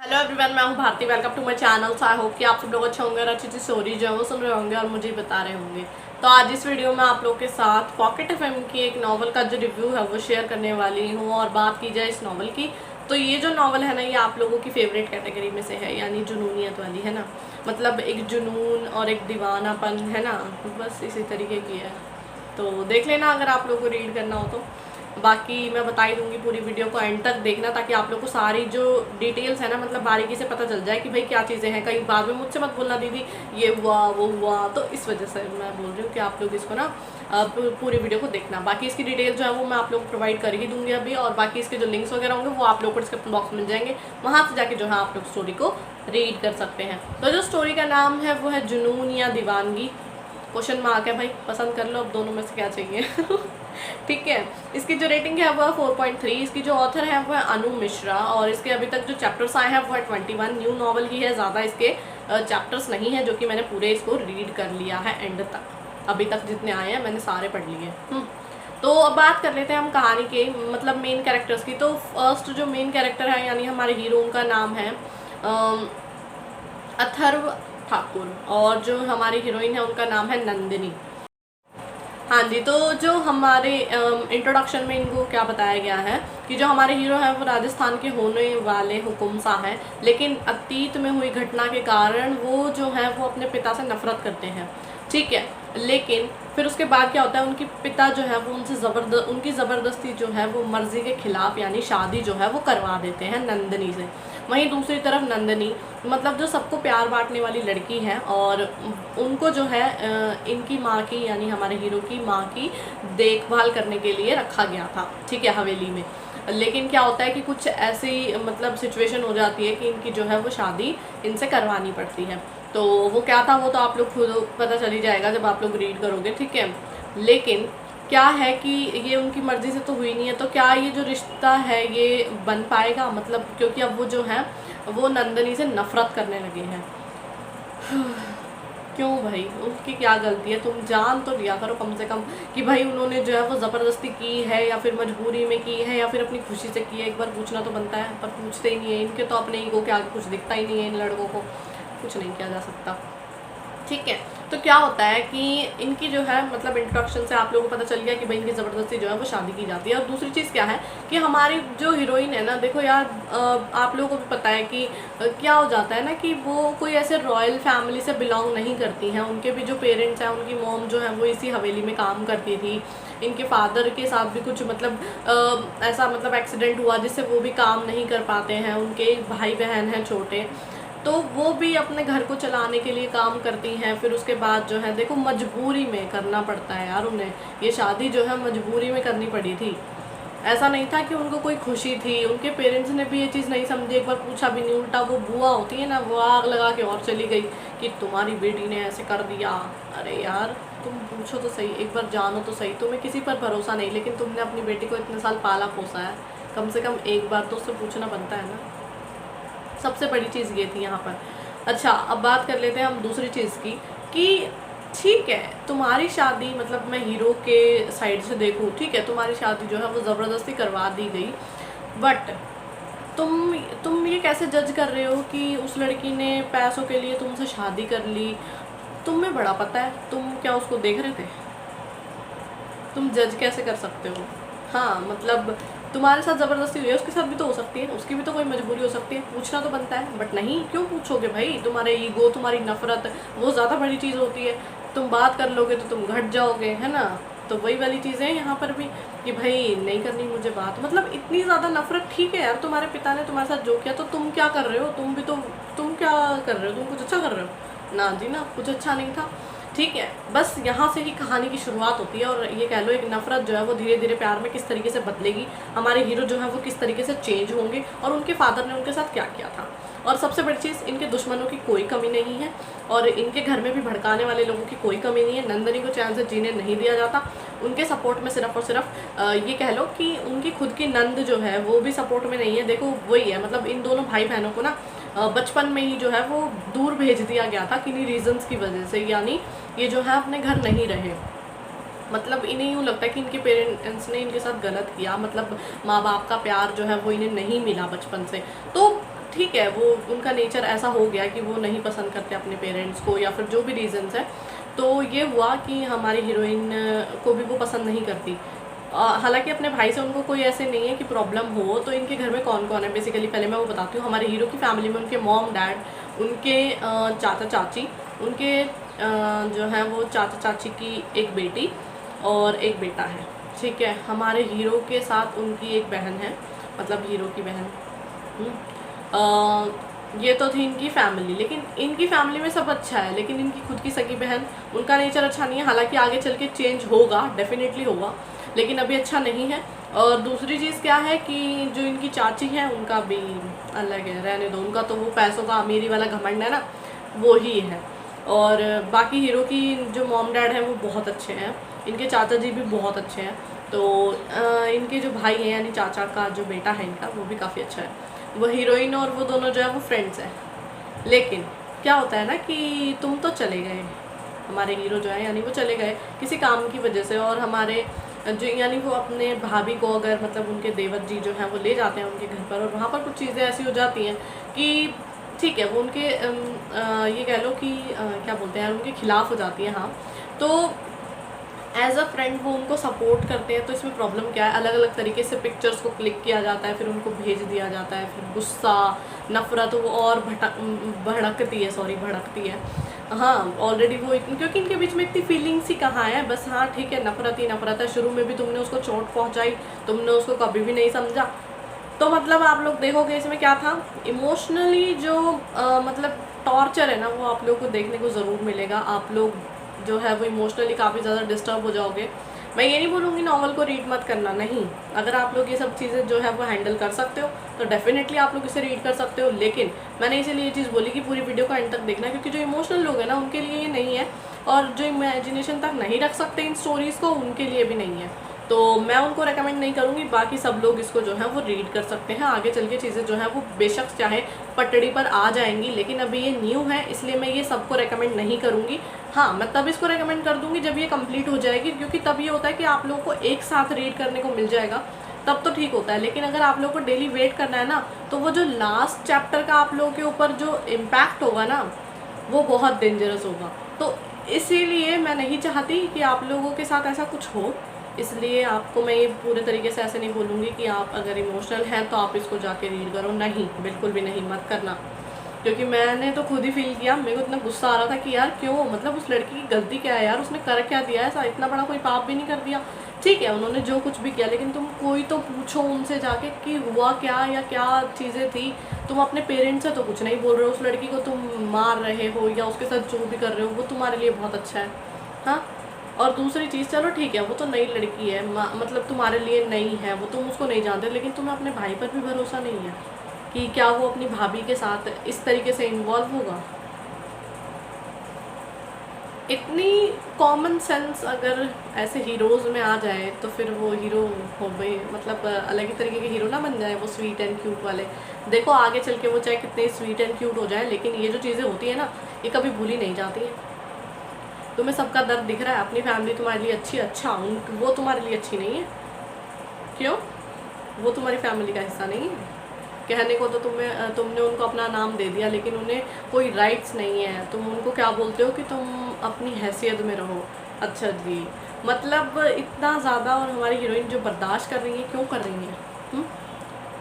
Hello everyone, मैं हूँ Bharti. Welcome to my channel. I hope कि आप सब लोग अच्छे होंगे और अच्छी अच्छी स्टोरी जो है वो सुन रहे होंगे और मुझे बता रहे होंगे। तो आज इस वीडियो में आप लोग के साथ पॉकेट एफएम की एक नावल का जो रिव्यू है वो शेयर करने वाली हूँ। और बात की जाए इस नावल की, तो ये जो नावल है ना, ये आप लोगों की फेवरेट कैटेगरी में से है, यानी जुनूनियत वाली है ना। मतलब एक जुनून और एक दीवानापन है ना, बस इसी तरीके की है। तो देख लेना अगर आप लोगों को रीड करना हो तो। बाकी मैं बता ही दूंगी, पूरी वीडियो को एंड तक देखना ताकि आप लोग को सारी जो डिटेल्स है ना, मतलब बारीकी से पता चल जाए कि भाई क्या चीज़ें हैं। कहीं बाद में मुझसे मत बोलना दीदी ये हुआ वो हुआ, तो इस वजह से मैं बोल रही हूँ कि आप लोग इसको ना पूरी वीडियो को देखना। बाकी इसकी डिटेल जो है वो मैं आप लोग को प्रोवाइड कर ही दूंगी अभी, और बाकी इसके जो लिंक्स वगैरह होंगे वो आप लोग को डिस्क्रिप्शन बॉक्स मिल जाएंगे, वहाँ से जाके जो है आप लोग स्टोरी को रीड कर सकते हैं। तो जो स्टोरी का नाम है वो है जुनून या दीवानगी। क्वेश्चन मार्क है भाई, पसंद कर लो अब दोनों में से क्या चाहिए। ठीक है। इसकी जो रेटिंग है वो है 4.3। इसकी जो ऑथर है वो है अनु मिश्रा, और इसके अभी तक जो चैप्टर्स आए हैं वो है 21। न्यू नॉवल ही है, ज़्यादा इसके चैप्टर्स नहीं है, जो कि मैंने पूरे इसको रीड कर लिया है एंड तक। अभी तक जितने आए हैं मैंने सारे पढ़ लिए। तो अब बात कर लेते हैं हम कहानी के, मतलब मेन कैरेक्टर्स की। तो फर्स्ट जो मेन कैरेक्टर है यानी हमारे हीरो, उनका नाम है अथर्व ठाकुर, और जो हमारी हीरोइन है उनका नाम है नंदिनी। हाँ जी, तो जो हमारे इंट्रोडक्शन में इनको क्या बताया गया है कि जो हमारे हीरो हैं वो राजस्थान के होने वाले हुकुमसा हैं, लेकिन अतीत में हुई घटना के कारण वो जो है वो अपने पिता से नफरत करते हैं। ठीक है। लेकिन फिर उसके बाद क्या होता है, उनके पिता जो है वो उनकी ज़बरदस्ती जो है वो मर्जी के खिलाफ यानी शादी जो है वो करवा देते हैं नंदिनी से। वहीं दूसरी तरफ नंदिनी, मतलब जो सबको प्यार बांटने वाली लड़की है, और उनको जो है इनकी माँ की यानी हमारे हीरो की माँ की देखभाल करने के लिए रखा गया था। ठीक है, हवेली में। लेकिन क्या होता है कि कुछ ऐसी मतलब सिचुएशन हो जाती है कि इनकी जो है वो शादी इनसे करवानी पड़ती है। तो वो क्या था वो तो आप लोग खुद पता चल ही जाएगा जब आप लोग रीड करोगे। ठीक है। लेकिन क्या है कि ये उनकी मर्ज़ी से तो हुई नहीं है, तो क्या ये जो रिश्ता है ये बन पाएगा, मतलब क्योंकि अब वो जो है वो नंदनी से नफ़रत करने लगे हैं। क्यों भाई, उनकी क्या गलती है? तुम जान तो लिया करो कम से कम कि भाई उन्होंने जो है वो ज़बरदस्ती की है या फिर मजबूरी में की है या फिर अपनी खुशी से की है। एक बार पूछना तो बनता है, पर पूछते ही नहीं है। इनके तो अपने ईगो के आगे कुछ दिखता ही नहीं है, इन लड़कों को कुछ नहीं किया जा सकता। ठीक है। तो क्या होता है कि इनकी जो है मतलब इंट्रोडक्शन से आप लोगों को पता चल गया कि भाई इनकी ज़बरदस्ती जो है वो शादी की जाती है। और दूसरी चीज़ क्या है कि हमारी जो हीरोइन है ना, देखो यार, आप लोगों को भी पता है कि क्या हो जाता है ना कि वो कोई ऐसे रॉयल फैमिली से बिलोंग नहीं करती हैं। उनके भी जो पेरेंट्स हैं, उनकी मॉम जो है वो इसी हवेली में काम करती थी। इनके फादर के साथ भी कुछ मतलब ऐसा मतलब एक्सीडेंट हुआ जिससे वो भी काम नहीं कर पाते हैं। उनके भाई बहन हैं छोटे, तो वो भी अपने घर को चलाने के लिए काम करती हैं। फिर उसके बाद जो है देखो मजबूरी में करना पड़ता है यार उन्हें, ये शादी जो है मजबूरी में करनी पड़ी थी। ऐसा नहीं था कि उनको कोई खुशी थी। उनके पेरेंट्स ने भी ये चीज़ नहीं समझी, एक बार पूछा भी नहीं। उल्टा वो बुआ होती है ना, वो आग लगा के और चली गई कि तुम्हारी बेटी ने ऐसे कर दिया। अरे यार तुम पूछो तो सही, एक बार जानो तो सही। तुम्हें किसी पर भरोसा नहीं, लेकिन तुमने अपनी बेटी को इतने साल पाला पोसा है, कम से कम एक बार तो उससे पूछना बनता है ना। सबसे बड़ी चीज़ ये थी यहाँ पर। अच्छा, अब बात कर लेते हैं हम दूसरी चीज़ की कि ठीक है, तुम्हारी शादी, मतलब मैं हीरो के साइड से देखूँ, ठीक है, तुम्हारी शादी जो है वो ज़बरदस्ती करवा दी गई, बट तुम ये कैसे जज कर रहे हो कि उस लड़की ने पैसों के लिए तुमसे शादी कर ली? तुम्हें बड़ा पता है, तुम क्या उसको देख रहे थे? तुम जज कैसे कर सकते हो? हाँ, मतलब तुम्हारे साथ ज़बरदस्ती हुई है, उसके साथ भी तो हो सकती है, उसकी भी तो कोई मजबूरी हो सकती है। पूछना तो बनता है, बट नहीं, क्यों पूछोगे भाई? तुम्हारे ईगो, तुम्हारी नफरत वो ज़्यादा बड़ी चीज़ होती है। तुम बात कर लोगे तो तुम घट जाओगे, है ना। तो वही वाली चीज़ें हैं यहाँ पर भी कि भाई नहीं करनी मुझे बात, मतलब इतनी ज़्यादा नफरत। ठीक है यार, तुम्हारे पिता ने तुम्हारे साथ जो किया, तो तुम क्या कर रहे हो? तुम क्या कर रहे हो? तुम कुछ अच्छा कर रहे हो? ना जी ना, कुछ अच्छा नहीं था। ठीक है, बस यहाँ से ही कहानी की शुरुआत होती है, और ये कह लो एक नफ़रत जो है वो धीरे धीरे प्यार में किस तरीके से बदलेगी, हमारे हीरो जो है वो किस तरीके से चेंज होंगे, और उनके फादर ने उनके साथ क्या किया था। और सबसे बड़ी चीज़, इनके दुश्मनों की कोई कमी नहीं है, और इनके घर में भी भड़काने वाले लोगों की कोई कमी नहीं है। नंदनी को चैन से जीने नहीं दिया जाता। उनके सपोर्ट में सिर्फ और सिर्फ ये कह लो कि उनकी खुद की नंद जो है वो भी सपोर्ट में नहीं है। देखो वही है, मतलब इन दोनों भाई बहनों को ना बचपन में ही जो है वो दूर भेज दिया गया था किन्हीं रीजंस की वजह से, यानी ये जो है अपने घर नहीं रहे। मतलब इन्हें यूँ लगता है कि इनके पेरेंट्स ने इनके साथ गलत किया, मतलब माँ बाप का प्यार जो है वो इन्हें नहीं मिला बचपन से। तो ठीक है, वो उनका नेचर ऐसा हो गया कि वो नहीं पसंद करते अपने पेरेंट्स को या फिर जो भी रीज़न्स है। तो ये हुआ कि हमारी हीरोइन को भी वो पसंद नहीं करती। हालांकि अपने भाई से उनको कोई ऐसे नहीं है कि प्रॉब्लम हो। तो इनके घर में कौन कौन है बेसिकली पहले मैं वो बताती हूँ। हमारे हीरो की फैमिली में उनके मॉम डैड, उनके चाचा चाची, उनके जो है वो चाचा चाची की एक बेटी और एक बेटा है। ठीक है, हमारे हीरो के साथ उनकी एक बहन है, मतलब हीरो की बहन। ये तो थी इनकी फैमिली। लेकिन इनकी फैमिली में सब अच्छा है, लेकिन इनकी खुद की सगी बहन, उनका नेचर अच्छा नहीं है। हालांकि आगे चल के चेंज होगा, डेफिनेटली होगा, लेकिन अभी अच्छा नहीं है। और दूसरी चीज़ क्या है कि जो इनकी चाची है उनका भी अलग है, रहने दो। उनका तो वो पैसों का अमीरी वाला घमंड है ना, वो ही है। और बाकी हीरो की जो मॉम डैड हैं वो बहुत अच्छे हैं, इनके चाचा जी भी बहुत अच्छे हैं। तो इनके जो भाई हैं यानी चाचा का जो बेटा है इनका, वो भी काफ़ी अच्छा है। वो हीरोइन और वो दोनों जो है वो फ्रेंड्स हैं। लेकिन क्या होता है ना कि तुम तो चले गए, हमारे हीरो जो है यानी वो चले गए किसी काम की वजह से। और हमारे जो यानी वो अपने भाभी को अगर मतलब उनके देवर जी जो हैं वो ले जाते हैं उनके घर पर, और वहाँ पर कुछ चीज़ें ऐसी हो जाती हैं कि ठीक है वो उनके ये कह लो कि क्या बोलते हैं, उनके खिलाफ हो जाती हैं। हाँ, तो एज अ फ्रेंड वो उनको सपोर्ट करते हैं। तो इसमें प्रॉब्लम क्या है, अलग अलग तरीके से पिक्चर्स को क्लिक किया जाता है, फिर उनको भेज दिया जाता है, फिर गुस्सा नफ़रत वो और भड़कती है। हाँ, ऑलरेडी वो क्योंकि इनके बीच में इतनी फीलिंग्स ही कहाँ है, बस हाँ ठीक है, नफ़रत ही नफ़रत है। शुरू में भी तुमने उसको चोट पहुँचाई, तुमने उसको कभी भी नहीं समझा। तो मतलब आप लोग देखोगे इसमें क्या था, इमोशनली जो मतलब टॉर्चर है ना, वो आप लोगों को देखने को ज़रूर मिलेगा। आप लोग जो है वो इमोशनली काफ़ी ज़्यादा डिस्टर्ब हो जाओगे। मैं ये नहीं बोलूँगी नॉवल को रीड मत करना, नहीं। अगर आप लोग ये सब चीज़ें जो है वो हैंडल कर सकते हो तो डेफिनेटली आप लोग इसे रीड कर सकते हो। लेकिन मैंने इसीलिए ये चीज़ बोली कि पूरी वीडियो को एंड तक देखना, क्योंकि जो इमोशनल लोग हैं ना उनके लिए ये नहीं है, और जो इमेजिनेशन तक नहीं रख सकते इन स्टोरीज़ को उनके लिए भी नहीं है। तो मैं उनको रेकमेंड नहीं करूँगी। बाकी सब लोग इसको जो है वो रीड कर सकते हैं। आगे चल के चीज़ें जो है वो बेशक चाहे पटड़ी पर आ जाएंगी, लेकिन अभी ये न्यू है इसलिए मैं ये सबको रेकमेंड नहीं करूँगी। हाँ, मैं तब इसको रेकमेंड कर दूँगी जब ये कंप्लीट हो जाएगी, क्योंकि तब ये होता है कि आप लोगों को एक साथ रीड करने को मिल जाएगा, तब तो ठीक होता है। लेकिन अगर आप लोगों को डेली वेट करना है ना, तो वो जो लास्ट चैप्टर का आप लोगों के ऊपर जो इम्पैक्ट होगा ना, वो बहुत डेंजरस होगा। तो इसीलिए मैं नहीं चाहती कि आप लोगों के साथ ऐसा कुछ हो। इसलिए आपको मैं ये पूरे तरीके से ऐसे नहीं बोलूँगी कि आप अगर इमोशनल हैं तो आप इसको जाके रीड करो, नहीं, बिल्कुल भी नहीं, मत करना। क्योंकि मैंने तो खुद ही फील किया, मेरे को इतना गुस्सा आ रहा था कि यार क्यों, मतलब उस लड़की की गलती क्या है यार, उसने कर क्या दिया ऐसा, इतना बड़ा कोई पाप भी नहीं कर दिया। ठीक है उन्होंने जो कुछ भी किया, लेकिन तुम कोई तो पूछो उनसे जाके कि हुआ क्या या क्या चीज़ें थी। तुम अपने पेरेंट्स से तो कुछ नहीं बोल रहे हो, उस लड़की को तुम मार रहे हो या उसके साथ जो भी कर रहे हो वो तुम्हारे लिए बहुत अच्छा है। हाँ, और दूसरी चीज़, चलो ठीक है वो तो नई लड़की है, मतलब तुम्हारे लिए नई है वो, तुम उसको नहीं जानते, लेकिन तुम्हें अपने भाई पर भी भरोसा नहीं है कि क्या वो अपनी भाभी के साथ इस तरीके से इन्वॉल्व होगा। इतनी कॉमन सेंस अगर ऐसे हीरोज़ में आ जाए तो फिर वो हीरो हो गए, मतलब अलग ही तरीके के हीरो ना बन जाए वो स्वीट एंड क्यूट वाले। देखो आगे चल के वो चाहे कितने स्वीट एंड क्यूट हो जाए, लेकिन ये जो चीज़ें होती है ना, ये कभी भूली नहीं जाती हैं। तुम्हें सबका दर्द दिख रहा है, अपनी फैमिली तुम्हारे लिए अच्छी, अच्छा वो तुम्हारे लिए अच्छी नहीं है। क्यों? वो तुम्हारी फैमिली का हिस्सा नहीं है। कहने को तो तुमने उनको अपना नाम दे दिया, लेकिन उन्हें कोई राइट्स नहीं है। तुम उनको क्या बोलते हो कि तुम अपनी हैसियत में रहो। अच्छा जी, मतलब इतना ज़्यादा, और हमारी हीरोइन जो बर्दाश्त कर रही है, क्यों कर रही है?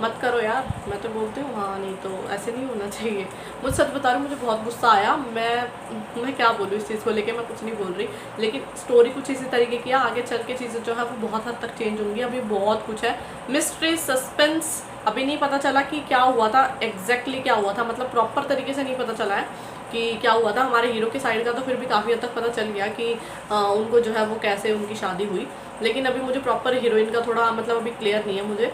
मत करो यार, मैं तो बोलती हूँ। हाँ, नहीं तो ऐसे नहीं होना चाहिए। मुझे सच बता रही हूँ, मुझे बहुत गुस्सा आया। मैं क्या बोलूँ इस चीज़ को लेके, मैं कुछ नहीं बोल रही, लेकिन स्टोरी कुछ इसी तरीके की है। आगे चल के चीज़ें जो है वो बहुत हद तक चेंज होंगी। अभी बहुत कुछ है, मिस्ट्री, सस्पेंस, अभी नहीं पता चला कि क्या हुआ था, एग्जैक्टली क्या हुआ था, मतलब प्रॉपर तरीके से नहीं पता चला है कि क्या हुआ था। हमारे हीरो के साइड का तो फिर भी काफ़ी हद तक पता चल गया कि उनको जो है वो कैसे उनकी शादी हुई, लेकिन अभी मुझे प्रॉपर हीरोइन का थोड़ा मतलब अभी क्लियर नहीं है मुझे।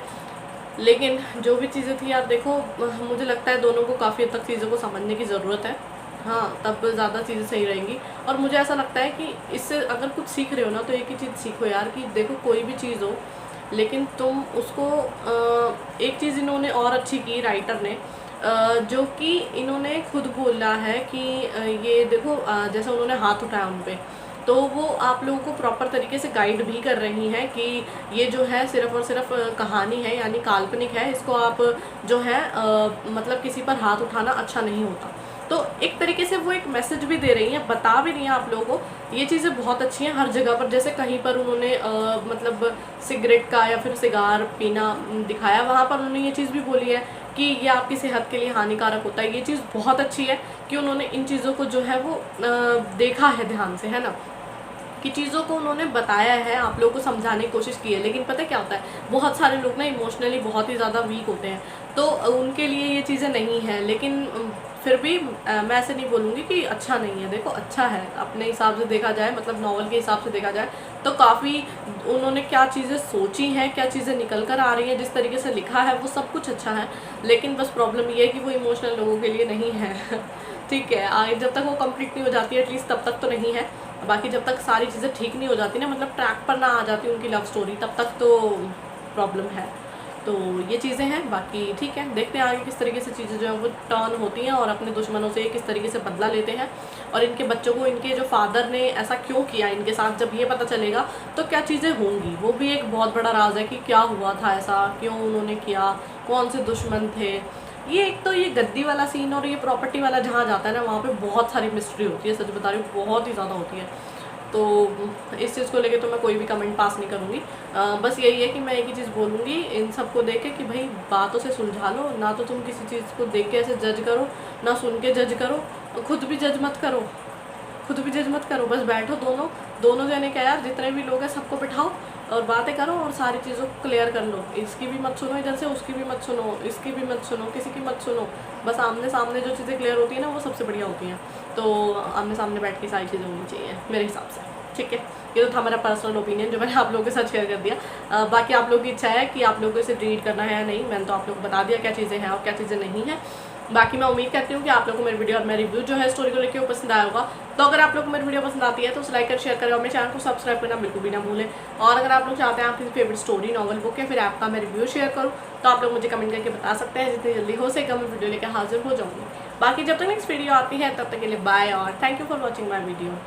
लेकिन जो भी चीज़ें थी यार, देखो मुझे लगता है दोनों को काफ़ी हद तक चीज़ों को समझने की ज़रूरत है। हाँ, तब ज़्यादा चीज़ें सही रहेंगी। और मुझे ऐसा लगता है कि इससे अगर कुछ सीख रहे हो ना, तो एक ही चीज़ सीखो यार, कि देखो कोई भी चीज़ हो, लेकिन तुम उसको एक चीज़ इन्होंने और अच्छी की राइटर ने, जो कि इन्होंने खुद बोला है कि ये देखो, जैसे उन्होंने हाथ उठाया उन पर, तो वो आप लोगों को प्रॉपर तरीके से गाइड भी कर रही हैं कि ये जो है सिर्फ़ और सिर्फ कहानी है, यानी काल्पनिक है, इसको आप जो है मतलब किसी पर हाथ उठाना अच्छा नहीं होता। तो एक तरीके से वो एक मैसेज भी दे रही हैं, बता भी रही हैं आप लोगों को। ये चीज़ें बहुत अच्छी हैं हर जगह पर। जैसे कहीं पर उन्होंने मतलब सिगरेट का या फिर सिगार पीना दिखाया, वहाँ पर उन्होंने ये चीज़ भी बोली है कि ये आपकी सेहत के लिए हानिकारक होता है। ये चीज़ बहुत अच्छी है कि उन्होंने इन चीज़ों को जो है वो देखा है ध्यान से, है ना, कि चीज़ों को उन्होंने बताया है, आप लोगों को समझाने की कोशिश की है। लेकिन पता है क्या होता है, बहुत सारे लोग ना इमोशनली बहुत ही ज़्यादा वीक होते हैं, तो उनके लिए ये चीज़ें नहीं हैं। लेकिन फिर भी मैं ऐसे नहीं बोलूँगी कि अच्छा नहीं है। देखो अच्छा है, अपने हिसाब से देखा जाए, मतलब नॉवल के हिसाब से देखा जाए तो काफ़ी उन्होंने क्या चीज़ें सोची हैं, क्या चीज़ें निकल कर आ रही हैं, जिस तरीके से लिखा है वो सब कुछ अच्छा है। लेकिन बस प्रॉब्लम ये है कि वो इमोशनल लोगों के लिए नहीं है। ठीक है, आगे जब तक वो कंप्लीट नहीं हो जाती है एटलीस्ट तब तक तो नहीं है। बाकी जब तक सारी चीज़ें ठीक नहीं हो जाती ना, मतलब ट्रैक पर ना आ जाती उनकी लव स्टोरी, तब तक तो प्रॉब्लम है। तो ये चीज़ें हैं, बाकी ठीक है, देखते हैं आगे किस तरीके से चीज़ें जो है वो टर्न होती हैं और अपने दुश्मनों से किस तरीके से बदला लेते हैं। और इनके बच्चों को इनके जो फादर ने ऐसा क्यों किया इनके साथ, जब ये पता चलेगा तो क्या चीज़ें होंगी, वो भी एक बहुत बड़ा राज है कि क्या हुआ था ऐसा, क्यों उन्होंने किया, कौन से दुश्मन थे। ये एक तो ये गद्दी वाला सीन और ये प्रॉपर्टी वाला जहाँ जाता है ना, वहाँ पे बहुत सारी मिस्ट्री होती है, सच बता रही हूँ, बहुत ही ज़्यादा होती है। तो इस चीज़ को लेके तो मैं कोई भी कमेंट पास नहीं करूँगी। बस यही है कि मैं एक ही चीज़ बोलूँगी इन सबको देख के कि भाई बातों से सुलझा लो, ना तो तुम किसी चीज़ को देख के ऐसे जज करो, ना सुन के जज करो, खुद भी जज मत करो, खुद भी जज मत करो। बस बैठो दोनों जने, क्या यार, जितने भी लोग हैं सबको बिठाओ और बातें करो और सारी चीज़ों को क्लियर कर लो। इसकी भी मत सुनो इधर से, उसकी भी मत सुनो, इसकी भी मत सुनो, किसी की मत सुनो। बस आमने सामने जो चीज़ें क्लियर होती हैं ना, वो सबसे बढ़िया होती हैं। तो आमने सामने बैठ के सारी चीज़ें होनी चाहिए मेरे हिसाब से। ठीक है, ये तो था मेरा पर्सनल ओपिनियन जो मैंने आप लोगों के साथ शेयर कर दिया। बाकी आप लोगों की इच्छा है कि आप लोगों को इसे रीड करना है या नहीं। मैंने तो आप लोगों को बता दिया क्या चीज़ें हैं और क्या चीज़ें नहीं हैं। बाकी मैं उम्मीद करती हूँ कि आप लोगों को मेरी वीडियो और मेरी रिव्यू जो है स्टोरी को लेकर वो पसंद आया होगा। तो अगर आप लोग को मेरी वीडियो पसंद आती है तो उसे लाइक कर शेयर करें और मेरे चैनल को सब्सक्राइब करना बिल्कुल भी ना भूलें। और अगर आप लोग चाहते हैं आपकी फेवरेट स्टोरी, नॉवल, बुक या फिर ऐप का मैं रिव्यू शेयर करूँ तो आप लोग मुझे कमेंट करके बता सकते हैं। जितनी जल्दी हो सकेगा मैं वीडियो लेकर हाजिर हो जाऊँगी। बाकी जब तक नेक्स्ट वीडियो आती है तब तक के लिए बाय और thank you for watching my video.